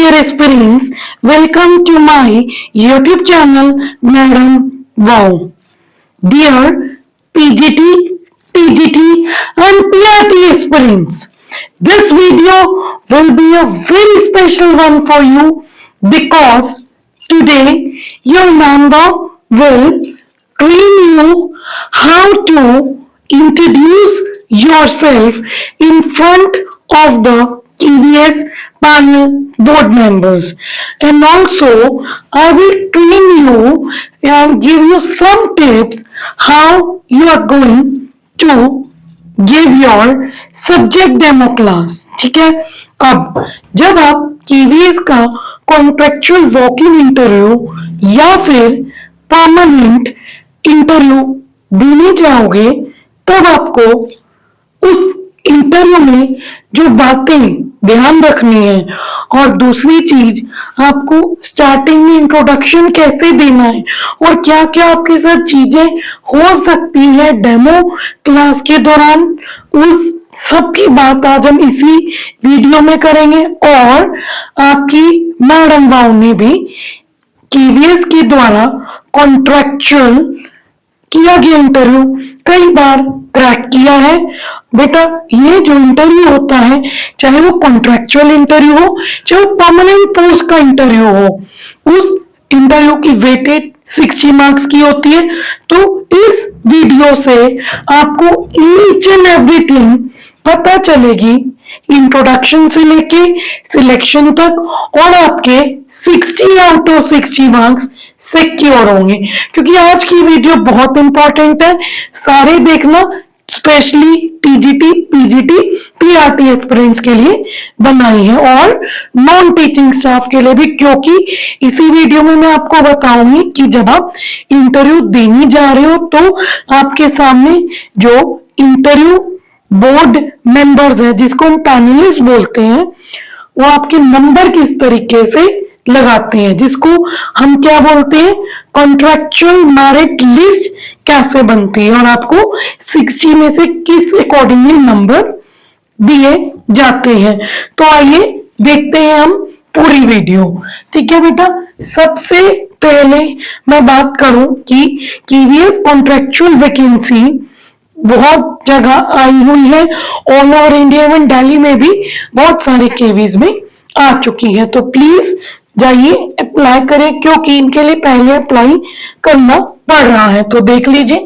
dear aspirants, welcome to my YouTube channel, Madam Wow. Dear PGT, TGT, and PRT aspirants, this video will be a very special one for you because today your member will train you how to introduce yourself in front of the KBS panel board members, and also I will train you and give you some tips how you are going to give your subject demo class. ठीक है. अब जब आप KVS का contractual walk in interview या फिर permanent interview देने जाओगे तब आपको उस इंटरव्यू में जो बातें ध्यान रखनी है और दूसरी चीज आपको स्टार्टिंग में इंट्रोडक्शन कैसे देना है और क्या क्या आपके साथ चीजें हो सकती है डेमो क्लास के दौरान, उस सब की बात आज हम इसी वीडियो में करेंगे. और आपकी मैडम वाव ने भी केवीएस के द्वारा कॉन्ट्रेक्चुअल किया गया इंटरव्यू कई बार क्रैक किया है. बेटा ये जो इंटरव्यू होता है, चाहे वो कॉन्ट्रेक्चुअल इंटरव्यू हो चाहे वो परमानेंट पोस्ट का इंटरव्यू हो, उस इंटरव्यू की वेटेज 60 मार्क्स की होती है. तो इस वीडियो से आपको ईच एंड एवरीथिंग पता चलेगी, इंट्रोडक्शन से लेके सिलेक्शन तक, और आपके 60 आउट ऑफ 60 मार्क्स सिक्योर होंगे. क्योंकि आज की वीडियो बहुत इंपॉर्टेंट है, सारे देखना, specially TGT, PGT, PRT aspirants के लिए बनाई है और नॉन टीचिंग स्टाफ के लिए भी, क्योंकि इसी वीडियो में मैं आपको बताऊंगी कि जब आप इंटरव्यू देने जा रहे हो तो आपके सामने जो इंटरव्यू बोर्ड मेंबर्स है, जिसको हम पैनलिस्ट बोलते हैं, वो आपके नंबर किस तरीके से लगाते हैं, जिसको हम क्या बोलते हैं, कॉन्ट्रेक्चुअल मेरिट लिस्ट कैसे बनती है और आपको 60 में से किस अकॉर्डिंगली नंबर दिए जाते हैं. तो आइए देखते हैं हम पूरी वीडियो. ठीक है बेटा, सबसे पहले मैं बात करूं कि केवीएस कॉन्ट्रेक्चुअल वैकेंसी बहुत जगह आई हुई है, ऑल ओवर इंडिया एवं दिल्ली में भी बहुत सारे केवीज में आ चुकी है. तो प्लीज जाइए अप्लाई करें, क्योंकि इनके लिए पहले अप्लाई करना पड़ रहा है. तो देख लीजिए.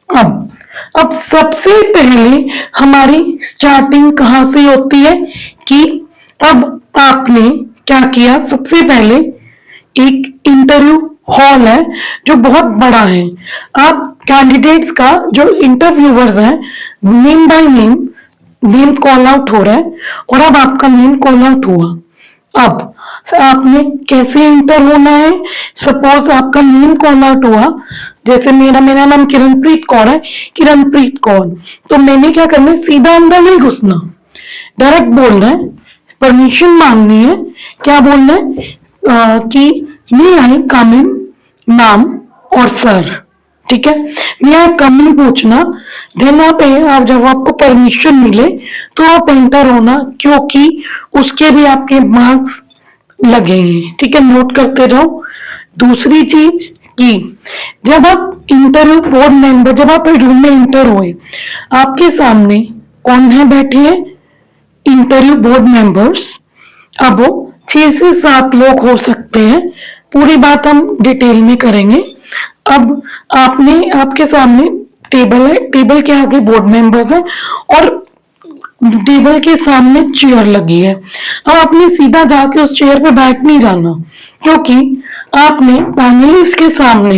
अब सबसे पहले हमारी स्टार्टिंग कहां से होती है कि अब आपने क्या किया, सबसे पहले एक इंटरव्यू हॉल है जो बहुत बड़ा है. आप कैंडिडेट्स का जो इंटरव्यूअर्स हैं, name by name call out हो रहा है और अब आपका नेम कॉल आउट हुआ. अब आपने कैसे इंटर होना है, सपोज आपका नेम कॉल आउट हुआ, जैसे मेरा नाम किरणप्रीत कौर है, किरणप्रीत कौर, तो मैंने क्या करना है, सीधा अंदर नहीं घुसना, डायरेक्ट बोलना है, परमिशन मांगनी है. क्या बोलना है कि मे आई कम इन मैम और सर. ठीक है, मे आई कम इन पूछना, देन आप जब आपको परमिशन मिले तो आप एंटर होना, क्योंकि उसके भी आपके मार्क्स लगेंगे. ठीक है, नोट करते जाओ. दूसरी चीज कि जब आप इंटरव्यू बोर्ड मेंबर, जब आप रूम में इंटर हुए, आपके सामने कौन है बैठे हैं, इंटरव्यू बोर्ड मेंबर्स. अब वो 6 से 7 लोग हो सकते हैं, पूरी बात हम डिटेल में करेंगे. अब आपके सामने टेबल है, टेबल के आगे बोर्ड मेंबर्स हैं और टेबल के सामने चेयर लगी है. अब आपने सीधा जाके उस चेयर पे बैठ नहीं जाना, क्योंकि आपने पैनलिस्ट के सामने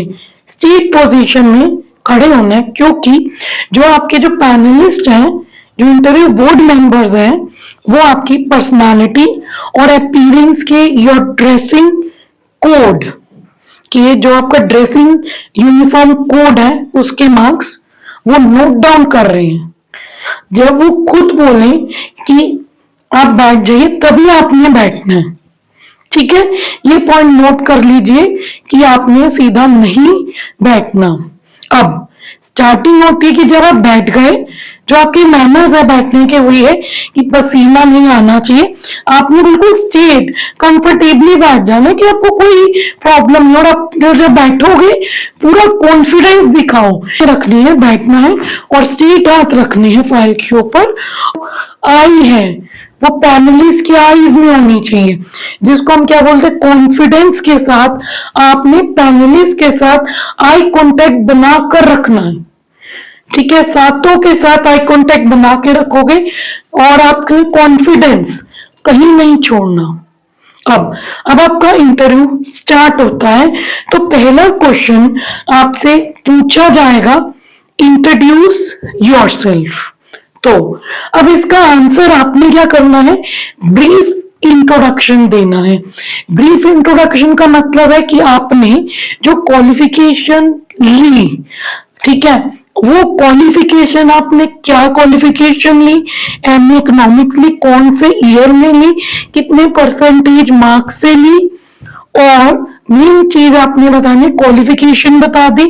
सीट पोजीशन में खड़े होना है. क्योंकि जो आपके जो पैनलिस्ट हैं, जो इंटरव्यू बोर्ड मेंबर्स हैं, वो आपकी पर्सनालिटी और अपीयरेंस के, योर ड्रेसिंग कोड के, जो आपका ड्रेसिंग यूनिफॉर्म कोड है, उसके मार्क्स वो नोट डाउन कर रहे हैं. जब वो खुद बोले कि आप बैठ जाइए तभी आपने बैठना है. ठीक है, ये पॉइंट नोट कर लीजिए कि आपने सीधा नहीं बैठना. अब स्टार्टिंग होती है कि जब आप बैठ गए, जो आपकी मैनर्स है बैठने के वही है कि पसीना नहीं आना चाहिए. आपने बिल्कुल स्ट्रेट, कंफर्टेबली बैठ जाना कि आपको कोई प्रॉब्लम नहीं, और आप जब बैठोगे पूरा कॉन्फिडेंस दिखाओ, रखनी है, बैठना है और स्ट्रेट हाथ रखने हैं फाइल के ऊपर। आई है वो पैनलिस्ट की आईज में होनी चाहिए, जिसको हम क्या बोलते हैं, कॉन्फिडेंस के साथ आपने पैनलिस्ट के साथ आई कांटेक्ट बनाकर रखना है। ठीक है, सातों के साथ आई कांटेक्ट बना के रखोगे और आपका कॉन्फिडेंस कहीं नहीं छोड़ना। अब आपका इंटरव्यू स्टार्ट होता है, तो पहला क्वेश्चन आपसे पूछा जाएगा, इंट्रोड्यूस योरसेल्फ। तो अब इसका आंसर आपने क्या करना है, ब्रीफ इंट्रोडक्शन देना है। ब्रीफ इंट्रोडक्शन का मतलब है कि आपने जो क्वालिफिकेशन ली, ठीक है, वो क्वालिफिकेशन आपने क्या क्वालिफिकेशन ली, एमए इकोनॉमिक्स ली, कौन से ईयर में ली, कितने परसेंटेज मार्क्स से ली, और मेन चीज आपने बतानी, क्वालिफिकेशन बता दी,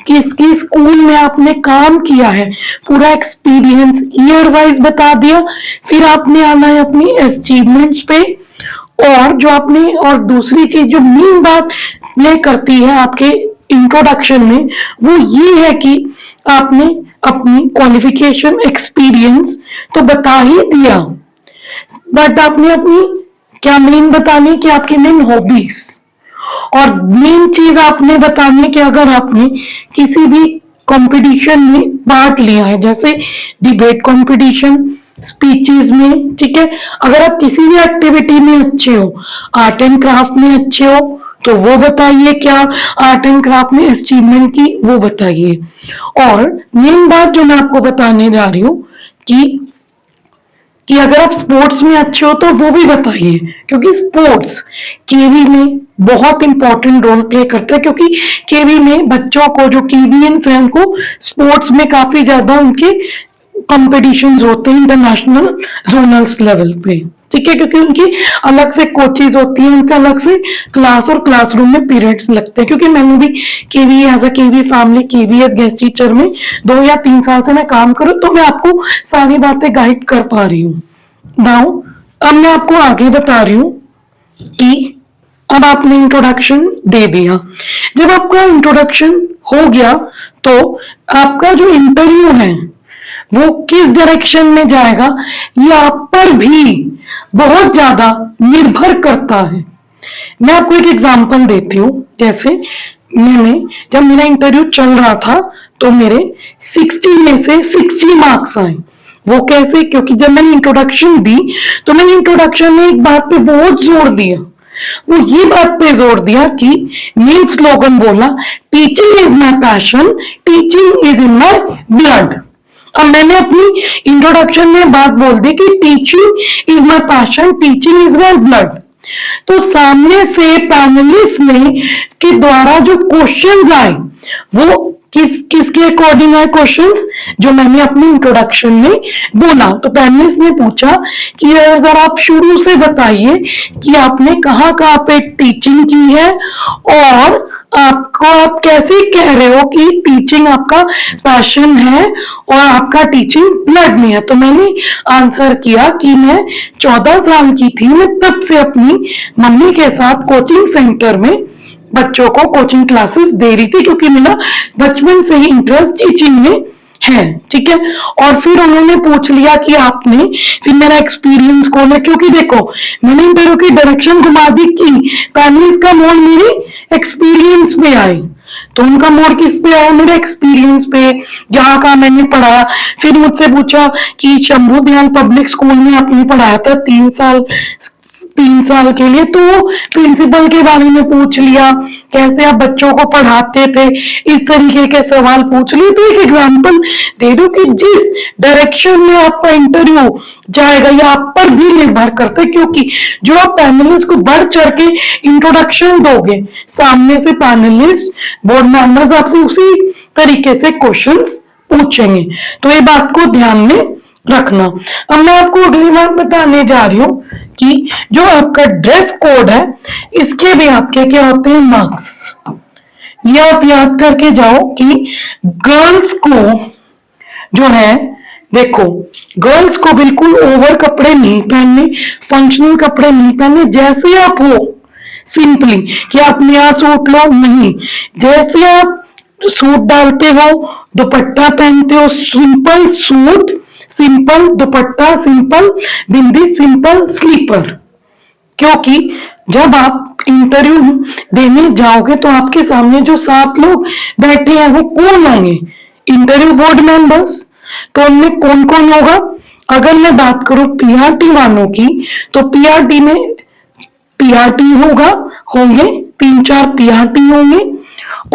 किसकी स्कूल में आपने काम किया है, पूरा एक्सपीरियंस ईयर वाइज बता दिया। फिर आपने आना है अपनी अचीवमेंट्स पे, और जो आपने, और दूसरी चीज जो मेन बात प्ले करती है आपके इंट्रोडक्शन में, वो ये है कि आपने अपनी क्वालिफिकेशन एक्सपीरियंस तो बता ही दिया, बट आपने अपनी क्या मेन बतानी है कि आपकी मेन हॉबीज, और मेन चीज आपने बतानी है कि अगर आपने किसी भी कंपटीशन में पार्ट लिया है, जैसे डिबेट कंपटीशन, स्पीचेस में, ठीक है, अगर आप किसी भी एक्टिविटी में अच्छे हो, आर्ट एंड क्राफ्ट में अच्छे हो, तो वो बताइए, क्या आर्ट एंड क्राफ्ट में अचीवमेंट की वो बताइए। और मेन बात जो मैं आपको बताने जा रही हूँ कि अगर आप स्पोर्ट्स में अच्छे हो तो वो भी बताइए, क्योंकि स्पोर्ट्स केवी में बहुत इंपॉर्टेंट रोल प्ले करता है, क्योंकि केवी में बच्चों को, जो केवीएंस हैं, उनको स्पोर्ट्स में काफी ज्यादा उनके कॉम्पिटिशंस होते हैं इंटरनेशनल जोनल्स लेवल पे, ठीक है, क्योंकि उनकी अलग से कोचेज होती हैं, उनका अलग से क्लास और क्लासरूम में पीरियड्स लगते हैं। क्योंकि मैंने भी KV as a KV family, KV as guest teacher में 2 या 3 साल से मैं काम करूं, तो मैं आपको सारी बातें गाइड कर पा रही हूँ। नाउ अब मैं आपको आगे बता रही हूँ कि अब आपने इंट्रोडक्शन दे दिया। जब आपका इंट्रोडक्शन हो गया, तो आपका जो इंटरव्यू है वो किस डायरेक्शन में जाएगा, ये आप पर भी बहुत ज्यादा निर्भर करता है। मैं आपको एक एग्जांपल देती हूँ। जैसे जब मेरा इंटरव्यू चल रहा था, तो मेरे 60 में से 60 मार्क्स आए। वो कैसे, क्योंकि जब मैंने इंट्रोडक्शन दी, तो मैंने इंट्रोडक्शन में एक बात पे बहुत जोर दिया, वो ये बात पे जोर दिया कि मेन स्लोगन बोला, teaching is my passion, teaching is in my blood. अब मैंने अपनी इंट्रोडक्शन में बात बोल दी कि teaching is my passion, teaching is my blood. तो सामने से पैनलिस्ट ने के द्वारा जो क्वेश्चन आए, वो किसके अकॉर्डिंग आए क्वेश्चंस, जो मैंने अपनी इंट्रोडक्शन में बोला। तो पैनलिस्ट ने पूछा कि अगर आप शुरू से बताइए कि आपने कहाँ कहाँ पे टीचिंग की है, और आप कैसे कह रहे हो कि टीचिंग आपका पैशन है और आपका टीचिंग ब्लड में है। तो मैंने आंसर किया कि मैं 14 साल की थी, मैं तब से अपनी मम्मी के साथ कोचिंग सेंटर में बच्चों को कोचिंग क्लासेस दे रही थी, क्योंकि मेरा बचपन से ही इंटरेस्ट टीचिंग में है, ठीक है। और फिर उन्होंने पूछ लिया कि आपने, फिर मेरा एक्सपीरियंस कौन है, क्योंकि देखो मैंने इंटरव्यू की डायरेक्शन घुमा दी कि पैनलिस्ट का मोड मेरे एक्सपीरियंस पे आए, तो उनका मोड किस पे आया, मेरे एक्सपीरियंस पे, जहाँ का मैंने पढ़ा। फिर मुझसे पूछा कि शंभू दयाल पब्लिक स्कूल में आपने पढ़ाया था 3 साल के लिए, तो प्रिंसिपल के बारे में पूछ लिया, कैसे आप बच्चों को पढ़ाते थे, इस तरीके के सवाल पूछ लिए। तो एक एग्जांपल दे दो कि जिस डायरेक्शन में आपका इंटरव्यू जाएगा, ये आप पर भी निर्भर करता है, क्योंकि जो आप पैनलिस्ट को बढ़ चढ़ के इंट्रोडक्शन दोगे, सामने से पैनलिस्ट बोर्ड मेंबर्स आपसे उसी तरीके से क्वेश्चंस पूछेंगे। तो ये बात को ध्यान में रखना। अब मैं आपको अगली बात बताने जा रही हूँ कि जो आपका ड्रेस कोड है, इसके भी आपके क्या होते हैं, मार्क्स। ये आप याद करके जाओ कि गर्ल्स को जो है देखो, गर्ल्स को बिल्कुल ओवर कपड़े नहीं पहनने, फंक्शनल कपड़े नहीं पहनने, जैसे आप हो सिंपली, कि आप नया सूट लो, नहीं, जैसे आप सूट डालते हो, दुपट्टा पहनते हो, simple suit, simple dupatta, simple bindi, simple slipper. क्योंकि जब आप इंटरव्यू देने जाओगे तो आपके सामने जो 7 लोग बैठे हैं वो कौन होंगे? Interview board members. तो उनमें कौन कौन होगा? अगर मैं बात करूं पीआरटी वालों की, तो पीआरटी में पीआरटी होगा, होंगे 3-4 पीआरटी होंगे,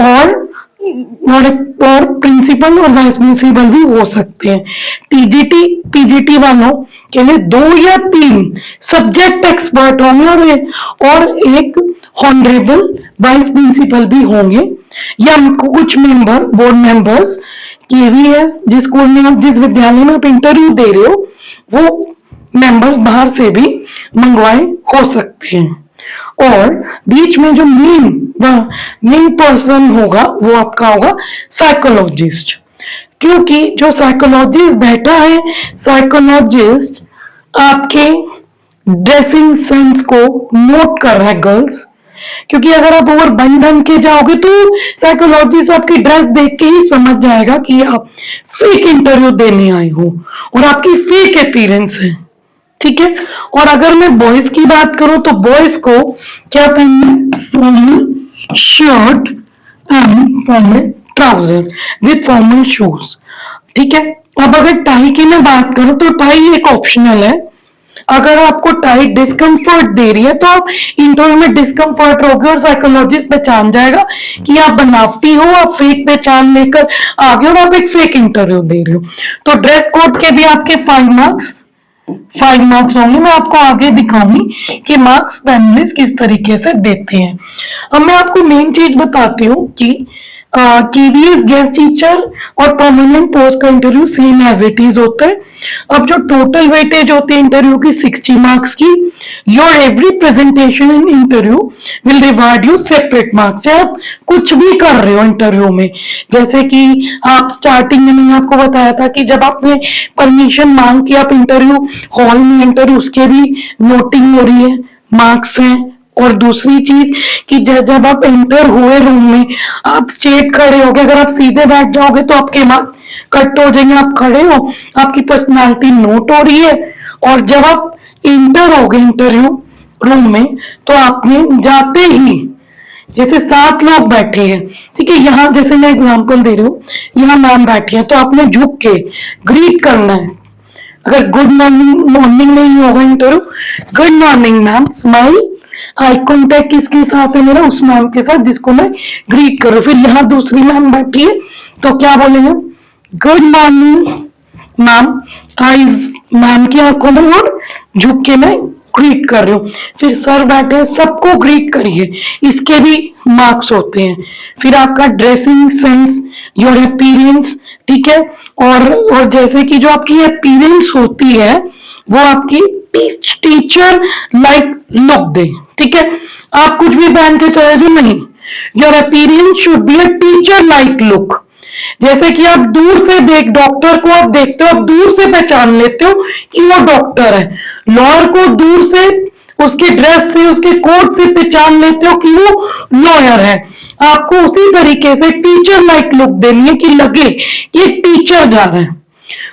और और, और प्रिंसिपल और वाइस प्रिंसिपल भी हो सकते हैं। टीजीटी पीजीटी वालों के लिए 2 या 3 सब्जेक्ट एक्सपर्ट होंगे, और एक हॉनरेबल वाइस प्रिंसिपल भी होंगे, या कुछ मेंबर, बोर्ड मेंबर्स, केवीएस, जिस स्कूल में आप, जिस विद्यालय में आप इंटरव्यू दे रहे हो, वो मेंबर्स बाहर से भी मंगवाए हो सकते हैं। और बीच में जो मेन पर्सन होगा वो आपका होगा साइकोलॉजिस्ट। क्योंकि जो साइकोलॉजिस्ट बैठा है, साइकोलॉजिस्ट आपके ड्रेसिंग सेंस को नोट कर रहा है गर्ल्स। क्योंकि अगर आप ओवर बन के जाओगे तो साइकोलॉजिस्ट आपकी ड्रेस देख के ही समझ जाएगा कि आप फेक इंटरव्यू देने आए हो और आपकी फेक अपीयरेंस है, ठीक है। और अगर मैं बॉयज की बात करूं तो बॉयज को क्या पहनना? Formal shirt and formal trouser with formal shoes, ठीक है। अब अगर टाई की मैं बात करूं तो टाई एक ऑप्शनल है। अगर आपको टाई डिस्कम्फर्ट दे रही है तो आप इंटरव्यू में डिस्कम्फर्ट रहोगे और साइकोलॉजिस्ट पहचान जाएगा कि आप बनावटी हो, आप फेक पहचान लेकर आ गए और आप एक फेक इंटरव्यू दे रहे हो। तो ड्रेस कोड के भी आपके 5 मार्क्स होंगे। मैं आपको आगे दिखाऊंगी कि मार्क्स पैनलिस्ट किस तरीके से देते हैं। अब मैं आपको मेन चीज बताती हूँ कि केवीएस गेस्ट टीचर और परमानेंट पोस्ट का interview same as it is होता है। अब जो टोटल वेटेज होती है इंटरव्यू की 60 मार्क्स की, your every presentation in interview will reward you separate marks. चाहे आप कुछ भी कर रहे हो इंटरव्यू में, जैसे कि आप स्टार्टिंग में मैंने आपको बताया था कि जब आपने परमिशन मांग के आप इंटरव्यू हॉल में इंटरव्यू, उसके भी नोटिंग हो रही है, मार्क्स हैं। और दूसरी चीज कि जब आप एंटर हुए रूम में, आप स्ट्रेट खड़े हो गए, अगर आप सीधे बैठ जाओगे तो आपके मार्क्स कट हो जाएंगे। आप खड़े हो, आपकी पर्सनालिटी नोट हो रही है। और जब आप इंटर हो गए इंटरव्यू रूम में, तो आपने जाते ही, जैसे 7 लोग बैठे हैं, ठीक है, यहाँ जैसे मैं एग्जांपल दे रही हूँ, यहाँ मैम बैठी है, तो आपने झुक के ग्रीट करना है। अगर गुड मॉर्निंग मॉर्निंग नहीं होगा interview, good morning ma'am, smile, eye contact किसके साथ है मेरा? उस मैम के साथ जिसको मैं ग्रीट करूं। फिर यहाँ दूसरी मैम बैठी है, तो क्या बोलेंगे? गुड मॉर्निंग मैम, आई मैम की आंखों में और झुक के मैं ग्रीट कर रही हूँ। फिर सर बैठे, सबको ग्रीट करिए, इसके भी मार्क्स होते हैं। फिर आपका ड्रेसिंग सेंस, योर अपीयरेंस, ठीक है। और जैसे कि जो आपकी अपीयरेंस होती है वो आपकी टीचर लाइक लुक दे, ठीक है। आप कुछ भी पहन के चले जाओ, नहीं, your appearance should be a teacher like look. जैसे कि आप दूर से डॉक्टर को आप देखते हो, आप दूर से पहचान लेते हो कि वो डॉक्टर है। लॉयर को दूर से, उसके ड्रेस से, उसके कोट से पहचान लेते हो कि वो लॉयर है। आपको उसी तरीके से टीचर लाइक लुक देनी है कि लगे कि टीचर जा रहा है।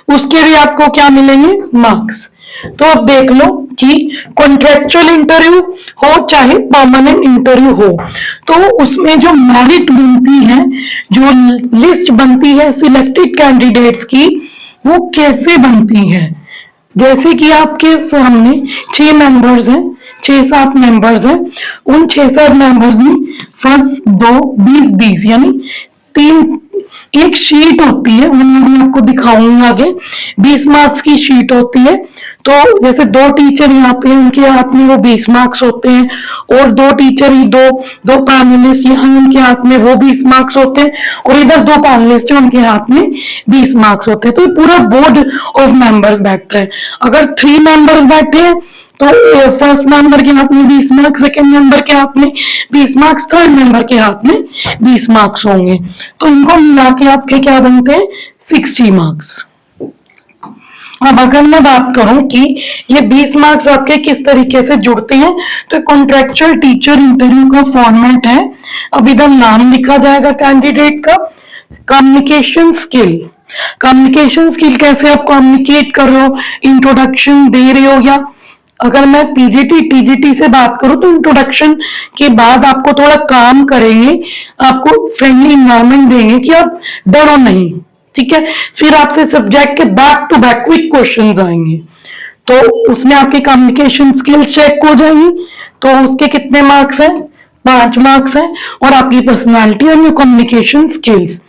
उसके भी आपको क्या मिलेंगे? मार्क्स। तो अब देख लो कि कॉन्ट्रेक्चुअल इंटरव्यू हो चाहे परमानेंट इंटरव्यू हो, तो उसमें जो मेरिट बनती है, जो लिस्ट बनती है सिलेक्टेड कैंडिडेट्स की, वो कैसे बनती है? जैसे कि आपके सामने 6 मेंबर्स हैं, 6-7 मेंबर्स हैं। उन 6-7 मेंबर्स में फर्स्ट 2 20-20 यानी 3 एक शीट होती है, वो मैं आपको दिखाऊंगी आगे। 20 मार्क्स की शीट होती है। तो जैसे 2 टीचर यहाँ पे, उनके हाथ में वो 20 मार्क्स होते हैं, और 2 टीचर ही, दो पैनलिस्ट यहाँ, उनके हाथ में वो 20 मार्क्स होते हैं, और इधर 2 पैनलिस्ट हैं, उनके हाथ में 20 मार्क्स होते हैं। तो पूरा बोर्ड ऑफ मेंबर्स बैठता है। अगर 3 मेंबर्स बैठे हैं तो फर्स्ट मेंबर के हाथ में 20 मार्क्स, सेकेंड मेंबर के हाथ में 20 मार्क्स, थर्ड मेंबर के हाथ में 20 मार्क्स होंगे। तो इनको मिला के आपके क्या बनते हैं? 60 मार्क्स। अब अगर मैं बात करूं कि ये 20 मार्क्स आपके किस तरीके से जुड़ते हैं, तो कॉन्ट्रेक्चुअल टीचर इंटरव्यू का फॉर्मेट है। अब इधर नाम लिखा जाएगा कैंडिडेट का, कम्युनिकेशन स्किल, कम्युनिकेशन स्किल कैसे आप कम्युनिकेट कर रहे हो, इंट्रोडक्शन दे रहे हो, या अगर मैं पीजीटी टीजीटी से बात करूं तो इंट्रोडक्शन के बाद आपको थोड़ा काम करेंगे, आपको फ्रेंडली इन्वायरमेंट देंगे कि आप डरो नहीं, ठीक है। फिर आपसे सब्जेक्ट के back to back quick questions आएंगे, तो उसमें आपकी कम्युनिकेशन स्किल्स चेक हो जाएंगी। तो उसके कितने मार्क्स हैं? 5 मार्क्स हैं। और आपकी पर्सनालिटी और योर कम्युनिकेशन स्किल्स।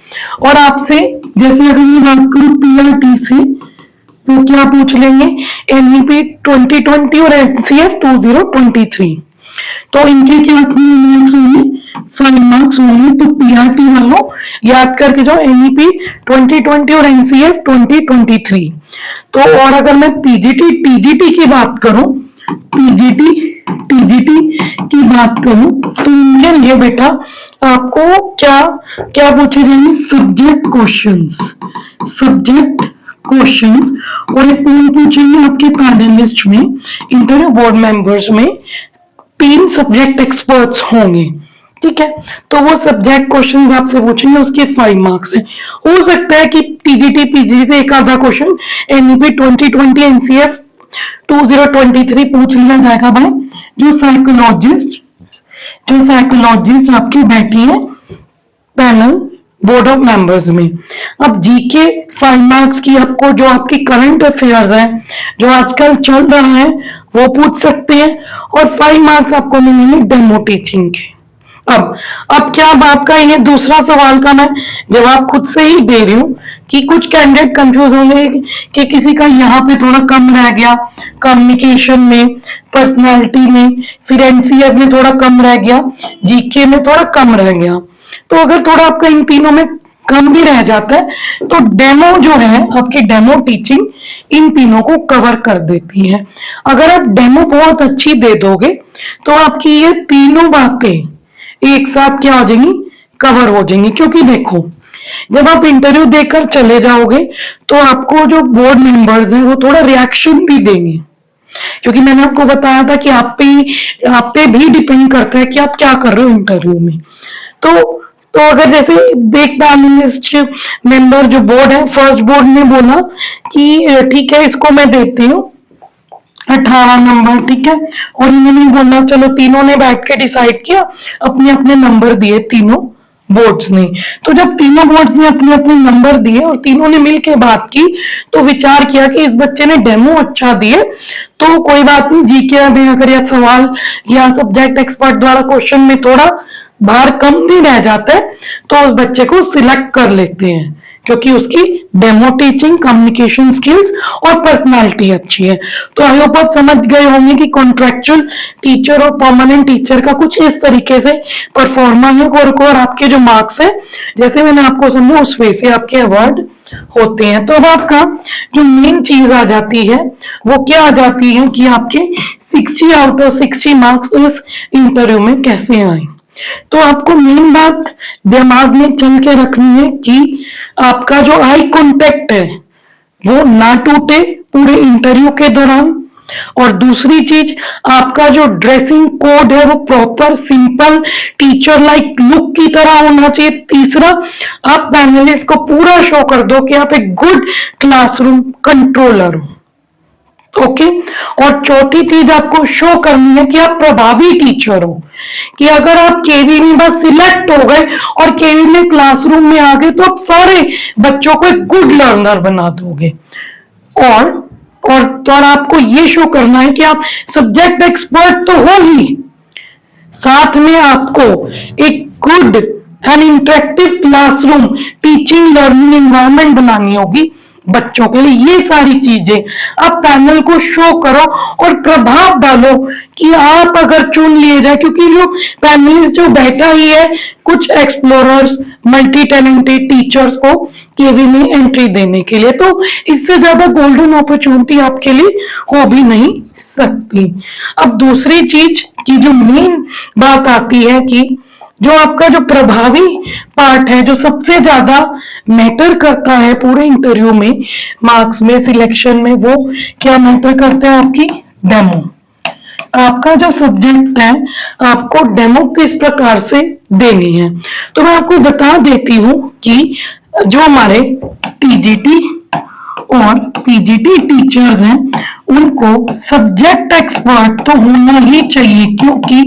और आपसे जैसे अगर मैं बात करूं पीआरटी से, तो क्या पूछ लेंगे? एनईपी 2020 और एनसीएफ 2023। तो इनके क्या मार्क्स होंगे? 5 मार्क्स होंगे। तो पीआरटी वालों याद करके जो एनईपी 2020 और एनसीएफ 2023। तो और अगर मैं पीजीटी टीजीटी की बात करूं, पीजीटी टीजीटी की बात करूं, तो इनके लिए बेटा आपको क्या क्या पूछे जाएंगे? Subject questions, subject questions. और एक कौन पूछेंगे आपके पैनलिस्ट में, इंटरव्यू बोर्ड मेंबर्स में 3 सब्जेक्ट एक्सपर्ट्स होंगे, ठीक है। तो वो सब्जेक्ट क्वेश्चन आपसे पूछेंगे, उसके 5 मार्क्स हैं। हो सकता है कि टीजीटी पीजीटी से एक आधा क्वेश्चन एनईपी 2020 एनसीएफ 2023 पूछ लिया जाएगा भाई। जो साइकोलॉजिस्ट आपके बैठे हैं पैनल बोर्ड ऑफ मेंबर्स में। अब जीके 5 मार्क्स की आपको जो आपकी करंट अफेयर्स है, जो आजकल चल रहा है, वो पूछ सकते हैं। और 5 मार्क्स आपको मिलेंगे डेमो टीचिंग के। अब क्या अब आपका ये दूसरा सवाल का मैं जवाब खुद से ही दे रही हूँ कि कुछ कैंडिडेट कंफ्यूज होंगे कि किसी का यहाँ पे थोड़ा कम रह गया, कम्युनिकेशन में, पर्सनालिटी में, फिर एनसीएफ में थोड़ा कम रह गया, जीके में थोड़ा कम रह गया। तो अगर थोड़ा आपका इन तीनों में कम भी रह जाता है तो डेमो जो है आपकी डेमो टीचिंग इन तीनों को कवर कर देती है। अगर आप डेमो बहुत अच्छी दे दोगे तो आपकी ये तीनों बातें एक साथ क्या हो जाएंगी? कवर हो जाएंगी। क्योंकि देखो, जब आप इंटरव्यू देकर चले जाओगे तो आपको जो बोर्ड मेंबर्स हैं वो थोड़ा रिएक्शन भी देंगे, क्योंकि मैंने आपको बताया था कि आप पे भी डिपेंड करता है कि आप क्या कर रहे हो इंटरव्यू में। तो अगर जैसे देख पैनलिस्ट मेंबर जो बोर्ड है, फर्स्ट बोर्ड ने बोला कि ठीक है इसको मैं देती हूँ 18 नंबर, ठीक है। और इन्होंने बोला, चलो तीनों ने बैठ के डिसाइड किया, अपने अपने नंबर दिए तीनों बोर्ड्स ने। तो जब तीनों बोर्ड्स ने अपने अपने नंबर दिए और तीनों ने मिलकर बात की, तो विचार किया कि इस बच्चे ने डेमो अच्छा दिए तो कोई बात नहीं, जीके में अगर यह सवाल या सब्जेक्ट एक्सपर्ट द्वारा क्वेश्चन में थोड़ा बाहर कम भी रह जाता है तो उस बच्चे को सिलेक्ट कर लेते हैं, क्योंकि उसकी डेमो टीचिंग, कम्युनिकेशन स्किल्स और पर्सनालिटी अच्छी है। तो आई होप आप समझ गए होंगे कि कॉन्ट्रैक्चुअल टीचर और परमानेंट टीचर का कुछ इस तरीके से परफॉर्मेंस है, और आपके जो मार्क्स है जैसे मैंने आपको समझा उस वे से आपके अवार्ड होते हैं। तो अब आपका जो मेन चीज आ जाती है वो क्या आ जाती है कि आपके 60 आउट ऑफ 60 मार्क्स इस इंटरव्यू में कैसे आए। तो आपको मेन बात दिमाग में चल के रखनी है कि आपका जो आई कांटेक्ट है वो ना टूटे पूरे इंटरव्यू के दौरान। और दूसरी चीज, आपका जो ड्रेसिंग कोड है वो proper simple teacher like look की तरह होना चाहिए। तीसरा, आप पैनलिस्ट को पूरा शो कर दो कि आप एक गुड क्लासरूम कंट्रोलर हो, ओके। और चौथी चीज आपको शो करनी है कि आप प्रभावी टीचर हो, कि अगर आप केवी में बस सिलेक्ट हो गए और केवी में क्लासरूम में आ गए तो आप सारे बच्चों को एक गुड लर्नर बना दोगे। और आपको ये शो करना है कि आप सब्जेक्ट एक्सपर्ट तो हो ही, साथ में आपको एक good and interactive classroom teaching learning environment बनानी होगी बच्चों के लिए। ये सारी चीजें आप पैनल को शो करो और प्रभाव डालो कि आप अगर चुन लिए जाए, क्योंकि जो पैनल जो बैठा ही है कुछ एक्सप्लोरर्स, मल्टी टैलेंटेड टीचर्स को केवी में एंट्री देने के लिए, तो इससे ज्यादा गोल्डन अपॉर्चुनिटी आपके लिए हो भी नहीं सकती। अब दूसरी चीज की जो मेन बात आती है कि जो आपका जो प्रभावी पार्ट है, जो सबसे ज्यादा मैटर करता है पूरे इंटरव्यू में, मार्क्स में, सिलेक्शन में, वो क्या मैटर करता है? आपकी डेमो। आपका जो सब्जेक्ट है, आपको डेमो किस प्रकार से देनी है। तो मैं आपको बता देती हूँ कि जो हमारे टीजीटी और पीजीटी टीचर्स हैं, उनको सब्जेक्ट एक्सपर्ट तो होना ही चाहिए, क्योंकि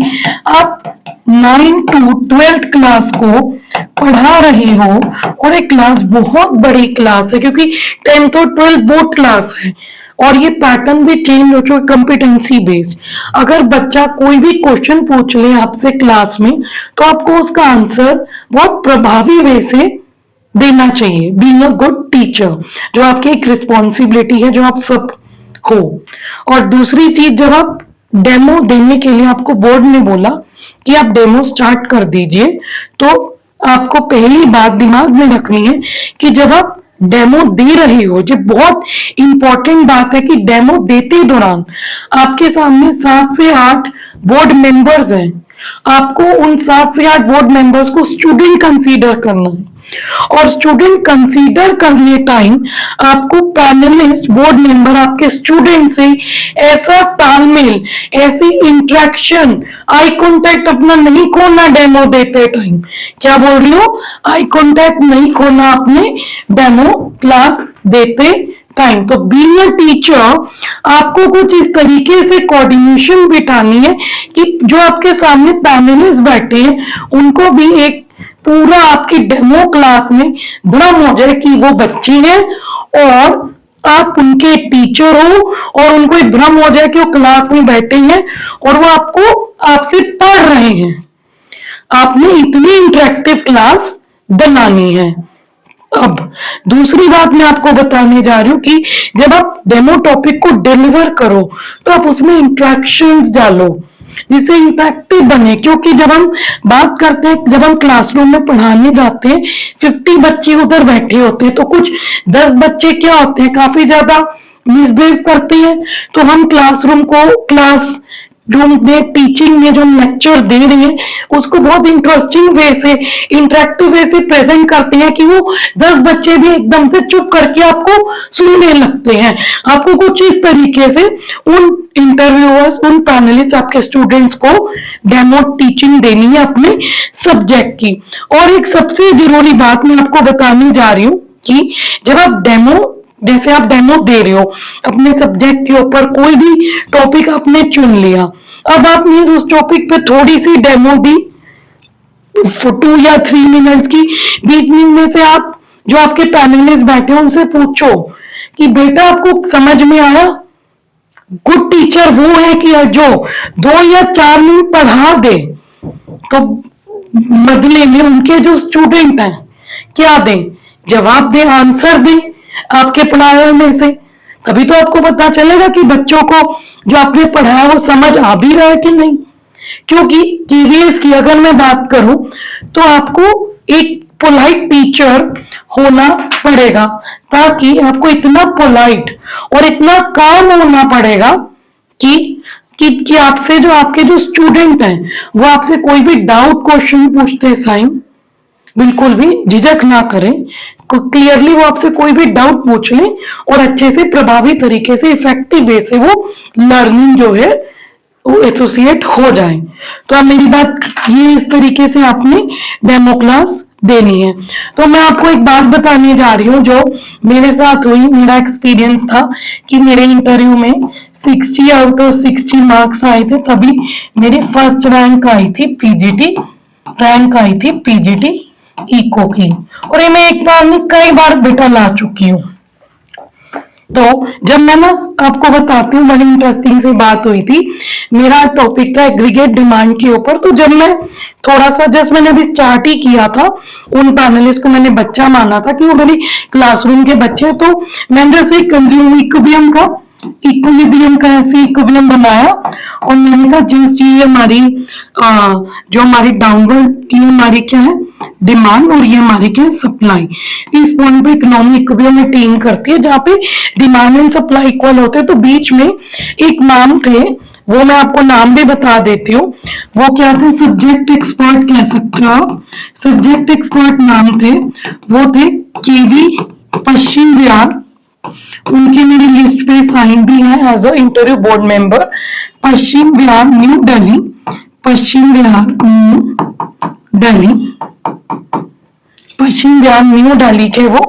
आप 9 to 12th क्लास को पढ़ा रहे हो और एक क्लास बहुत बड़ी क्लास है, क्योंकि 10th और 12th बोर्ड क्लास है और ये पैटर्न भी चेंज हो चुका है कॉम्पिटेंसी बेस्ड। अगर बच्चा कोई भी क्वेश्चन पूछ ले आपसे क्लास में, तो आपको उसका आंसर बहुत प्रभावी वे से देना चाहिए, बीइंग अ गुड टीचर, जो आपकी एक रिस्पॉन्सिबिलिटी है, जो आप सब हो। और दूसरी चीज, जब आप डेमो देने के लिए आपको बोर्ड ने बोला कि आप डेमो स्टार्ट कर दीजिए, तो आपको पहली बात दिमाग में रखनी है कि जब आप डेमो दे रहे हो, जो बहुत इंपॉर्टेंट बात है कि डेमो देते दौरान आपके सामने 7 से 8 बोर्ड मेंबर्स हैं। आपको उन 7 से 8 बोर्ड मेंबर्स को स्टूडेंट कंसीडर करना है, और स्टूडेंट कंसीडर करने टाइम आपको पैनलिस्ट, बोर्ड मेंबर, आपके स्टूडेंट से ऐसा तालमेल, ऐसी इंटरेक्शन, आई कांटेक्ट अपना नहीं खोना डेमो देते टाइम। क्या बोल रही हो? आई कांटेक्ट नहीं खोना अपने डेमो क्लास देते टाइम। तो बीइंग अ टीचर आपको कुछ इस तरीके से कोऑर्डिनेशन बिठानी है कि जो आपके सामने पैनलिस्ट बैठे हैं, उनको भी एक पूरा आपकी डेमो क्लास में भ्रम हो जाए कि वो बच्चे हैं और आप उनके टीचर हो, और उनको एक भ्रम हो जाए कि वो क्लास में बैठे हैं और वो आपसे पढ़ रहे हैं। आपने इतनी इंटरेक्टिव क्लास बनानी है। अब दूसरी बात मैं आपको बताने जा रही हूँ कि जब आप डेमो टॉपिक को डिलीवर करो, तो आप उसमें इंटरेक्शंस डालो जिससे इंटरेक्टिव बने। क्योंकि जब हम बात करते हैं, जब हम क्लासरूम में पढ़ाने जाते हैं, 50 बच्चे उधर बैठे होते हैं, तो कुछ 10 बच्चे क्या होते हैं, काफी ज्यादा मिसबिहेव करते हैं। तो हम क्लासरूम को, क्लास रूम में टीचिंग में जो हम लेक्चर दे रहे हैं, उसको बहुत इंटरेस्टिंग वे से, इंटरेक्टिव वे से प्रेजेंट करते हैं कि वो 10 बच्चे भी एकदम से चुप करके आपको सुनने लगते हैं। आपको कुछ इस तरीके से उन इंटरव्यूअर्स, उन पैनलिस्ट, आपके स्टूडेंट्स को डेमो टीचिंग देनी है अपने सब्जेक्ट की। और एक सबसे जरूरी बात मैं आपको बताने जा रही हूँ कि जब आप डेमो, जैसे आप डेमो दे रहे हो अपने सब्जेक्ट के ऊपर, कोई भी टॉपिक आपने चुन लिया, अब आपने उस टॉपिक पे थोड़ी सी डेमो दी 2 या 3 मिनट की, 20 मिनट में से आप जो आपके पैनलिस्ट बैठे हो उनसे पूछो कि बेटा आपको समझ में आया? गुड टीचर वो है कि जो 2 या 4 मिनट पढ़ा दे, तो बदले में उनके जो स्टूडेंट हैं क्या दें? जवाब दें, आंसर दें आपके पढ़ाए में से। तभी तो आपको पता चलेगा कि बच्चों को जो आपने पढ़ाया वो समझ आ भी रहा है कि नहीं। क्योंकि केवीएस की अगर मैं बात करूं, तो आपको एक पोलाइट टीचर होना पड़ेगा, ताकि आपको इतना पोलाइट और इतना काम होना पड़ेगा कि आपसे जो आपके जो स्टूडेंट हैं, वो आपसे कोई भी डाउट क्वेश्चन पूछते हैं, बिल्कुल भी झिझक ना करें, क्लियरली वो आपसे कोई भी डाउट पूछ लें और अच्छे से, प्रभावी तरीके से, इफेक्टिव वे से वो लर्निंग जो है वो एसोसिएट हो जाए। तो अब मेरी बात ये, इस तरीके से आपने डेमो क्लास देनी है। तो मैं आपको एक बात बताने जा रही हूँ जो मेरे साथ हुई, मेरा एक्सपीरियंस था कि मेरे इंटरव्यू में 60 आउट ऑफ 60 मार्क्स आए थे, तभी मेरी फर्स्ट रैंक आई थी पीजीटी, रैंक आई थी पीजीटी इको की, और ये मैं एक बार नहीं कई बार बेटा ला चुकी हूँ। तो जब मैं ना आपको बताती हूँ, बड़ी इंटरेस्टिंग सी बात हुई थी। मेरा टॉपिक था एग्रीगेट डिमांड के ऊपर। तो जब मैं थोड़ा सा, जस्ट मैंने अभी स्टार्ट ही किया था, उन पैनलिस्ट को मैंने बच्चा माना था कि वो मेरी क्लासरूम के बच्चे, तो मैंने जैसे कंज्यूम इक्विलिब्रियम का ऐसे इक्विलिब्रियम बनाया, और मैंने कहा जिस ये हमारी जो हमारी डाउनवर्ड, ये हमारी क्या है डिमांड, और ये हमारी क्या है सप्लाई। इस पॉइंट पे इकोनॉमी इक्विलिब्रियम अटेन करती है, जहाँ पे डिमांड एंड सप्लाई इक्वल होते हैं। तो बीच में एक नाम थे वो मैं आपको नाम भी बता देती हूँ। वो क्या थे, सब्जेक्ट एक्सपर्ट कह सकते हो आप। सब्जेक्ट एक्सपर्ट नाम थे, वो थे केवी पश्चिम बिहार। उनकी मेरी लिस्ट पे साइन भी है as a interview board member. Paschim Vihar New Delhi, Paschim Vihar New Delhi, Paschim Vihar New Delhi के वो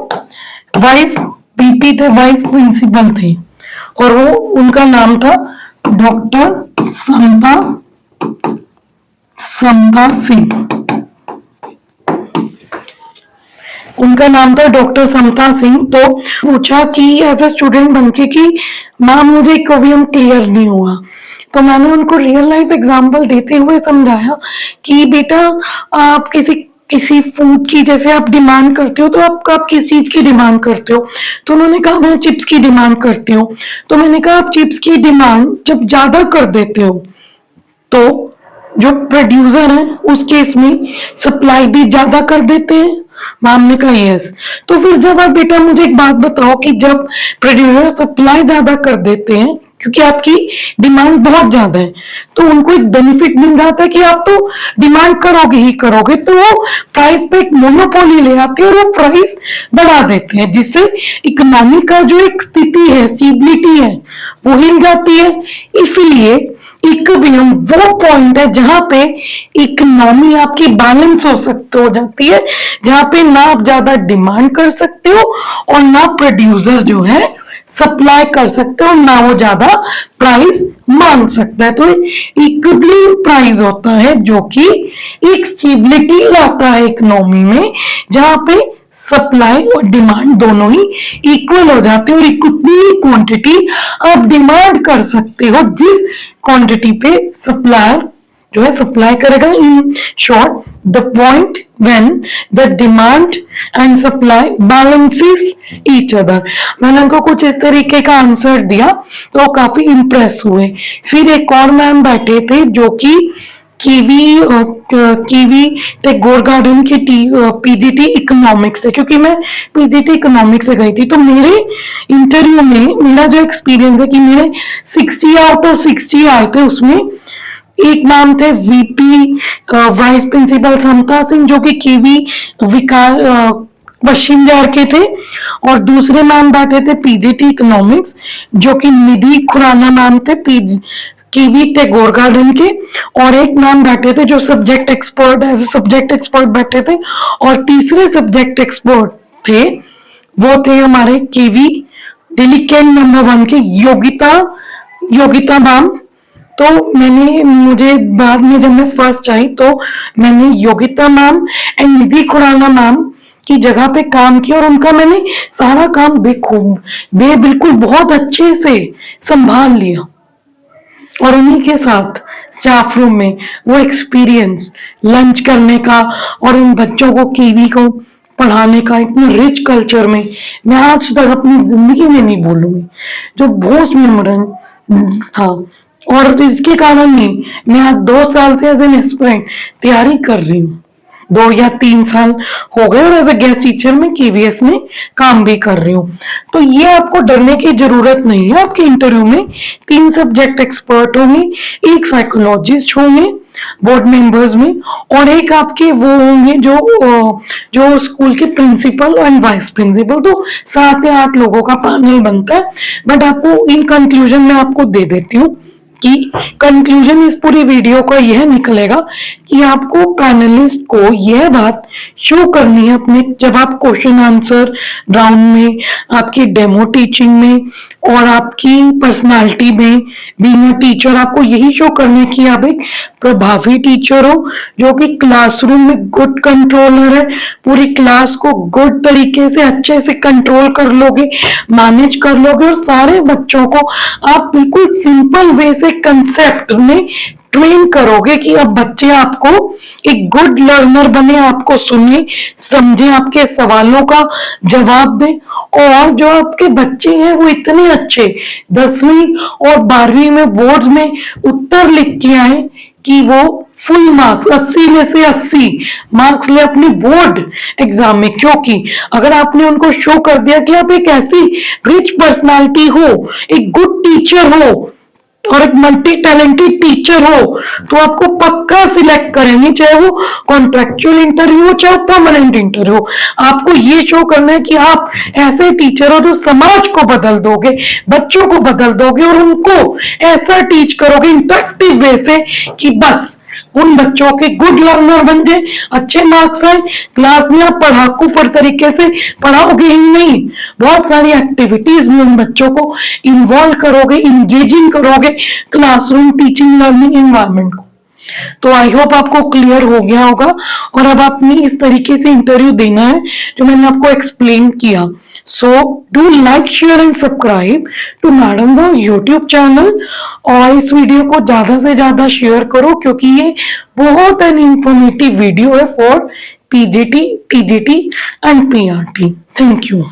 वाइस पीपी थे, वाइस प्रिंसिपल थे। और वो उनका नाम था डॉक्टर समता समता सिंह। उनका नाम था डॉक्टर समता सिंह। तो पूछा कि एज अ स्टूडेंट बनके कि मैम मुझे इक्विलिब्रियम क्लियर नहीं हुआ। तो मैंने उनको रियल लाइफ एग्जांपल देते हुए समझाया कि बेटा आप किसी फूड की जैसे आप डिमांड करते हो, तो आप किस चीज की डिमांड करते हो? तो उन्होंने कहा मैं चिप्स की डिमांड करती हूँ। तो मैंने कहा आप चिप्स की डिमांड जब ज्यादा कर देते हो तो जो प्रोड्यूसर है उस केस में सप्लाई भी ज्यादा कर देते हैं। मैम ने कहा यस। तो फिर जब आप बेटा मुझे एक बात बताओ कि जब प्रोड्यूसर सप्लाई ज्यादा कर देते हैं क्योंकि आपकी डिमांड बहुत ज्यादा है, तो उनको एक बेनिफिट मिल जाता है कि आप तो डिमांड करोगे ही करोगे, तो वो प्राइस पे एक मोनोपोली ले आते हैं और वो प्राइस बढ़ा देते हैं, जिससे इकोनॉमी का जो एक स्थिति है, स्टेबिलिटी है, वो हिल जाती है। इसलिए इक्विलिब्रियम वो पॉइंट है जहां पे इकोनॉमी आपकी बैलेंस हो जाती है, जहां पे ना आप ज्यादा डिमांड कर सकते हो और ना प्रोड्यूसर जो है सप्लाई कर सकते हो, ना वो ज्यादा प्राइस मांग सकता है। तो इक्विलिब्रियम प्राइस होता है जो कि एक स्टेबिलिटी लाता है इकोनॉमी में, जहां पे सप्लाई और डिमांड दोनों ही इक्वल हो जाते हैं और इतनी क्वांटिटी आप डिमांड कर सकते हो जिस क्वांटिटी पे सप्लायर जो है सप्लाई करेगा। In short the point when the demand and supply balances each other. मैंने उनको कुछ इस तरीके का आंसर दिया तो वो काफी इंप्रेस हुए। फिर एक और मैम बैठे थे जो कि कीवी टैगोर गार्डन की पीजीटी इकोनॉमिक्स है, क्योंकि मैं पीजीटी इकोनॉमिक्स से गई थी। तो मेरे इंटरव्यू में मेरा जो एक्सपीरियंस है कि मेरे 60 आउट ऑफ 60 आए थे। उसमें एक नाम थे वीपी वाइस प्रिंसिपल समता सिंह जो कि कीवी विकास पश्चिम बिहार के थे, और दूसरे मैम बैठे थे पीजीटी इकोनॉमिक्स जो कि निधि खुराना नाम थे कीवी टैगोर गार्डन के, और एक नाम बैठे थे जो subject expert as subject expert बैठे थे, और तीसरे सब्जेक्ट एक्सपर्ट थे वो थे हमारे कीवी दिल्ली कैंट नंबर 1 के योगिता मैम। तो मुझे बाद में जब मैं फर्स्ट आई तो मैंने Yogita ma'am and Nidhi Khurana ma'am की जगह पे काम किया, और उनका मैंने सारा काम बिल्कुल बहुत अच्छे से संभाल लिया। और उन्हीं के साथ स्टाफ रूम में वो एक्सपीरियंस लंच करने का और उन बच्चों को कीवी को पढ़ाने का इतने रिच कल्चर में मैं आज तक अपनी जिंदगी में नहीं भूलूंगी, जो बहुत मेमोरेबल था। और इसके कारण ही मैं आज 2 साल से एज एन एस्पिरेंट तैयारी कर रही हूँ। 2 या 3 साल हो गए और एज अ गेस्ट टीचर में केवीएस में काम भी कर रही हूँ। तो ये आपको डरने की जरूरत नहीं है। आपके इंटरव्यू में 3 सब्जेक्ट एक्सपर्ट होंगे, एक साइकोलॉजिस्ट होंगे बोर्ड मेंबर्स में, और एक आपके वो होंगे जो स्कूल के प्रिंसिपल और वाइस प्रिंसिपल। तो 7 या 8 लोगों का पैनल बनता है। बट आपको इन कंक्लूजन में आपको दे देती हूँ कि कंक्लूजन इस पूरी वीडियो का यह निकलेगा कि आपको पैनलिस्ट को यह बात शो करनी है अपने, जब आप क्वेश्चन आंसर राउंड में, आपकी डेमो टीचिंग में और आपकी पर्सनालिटी में बीइंग अ टीचर, आपको यही शो करने की आप एक प्रभावी टीचर हो जो कि क्लासरूम में गुड कंट्रोलर है, पूरी क्लास को गुड तरीके से अच्छे से कंट्रोल कर लोगे, मैनेज कर लोगे, और सारे बच्चों को आप बिल्कुल सिंपल वे से कंसेप्ट में ट्रेन करोगे कि अब बच्चे आपको एक गुड लर्नर बने, आपको सुने समझे, आपके सवालों का जवाब दे। और जो आपके बच्चे हैं वो इतने अच्छे 10वीं और 12वीं में बोर्ड में उत्तर लिख के आए कि वो फुल मार्क्स 80 में से 80 मार्क्स ले अपने बोर्ड एग्जाम में। क्योंकि अगर आपने उनको शो कर दिया कि आप एक ऐसी रिच पर्सनालिटी हो, एक गुड टीचर हो, और एक मल्टी टैलेंटेड टीचर हो तो आपको पक्का सिलेक्ट करेंगे, चाहे वो कॉन्ट्रेक्चुअल इंटरव्यू हो चाहे परमानेंट इंटरव्यू हो। आपको ये शो करना है कि आप ऐसे टीचर हो जो समाज को बदल दोगे, बच्चों को बदल दोगे और उनको ऐसा टीच करोगे इंटरेक्टिव वे से कि बस उन बच्चों के गुड लर्नर बन जाए, अच्छे मार्क्स आए, क्लास में आप पढ़ाकू पर तरीके से पढ़ाओगे ही नहीं, बहुत सारी एक्टिविटीज में उन बच्चों को इन्वॉल्व करोगे, इंगेजिंग करोगे क्लासरूम टीचिंग लर्निंग एनवायरनमेंट को। तो आई होप आपको क्लियर हो गया होगा और अब आपने इस तरीके से इंटरव्यू देना है जो मैंने आपको एक्सप्लेन किया। So do like share and subscribe to madam the YouTube channel और इस वीडियो को ज्यादा से ज्यादा शेयर करो क्योंकि ये बहुत एन इंफॉर्मेटिव वीडियो है for PGT, TGT and PRT. Thank you.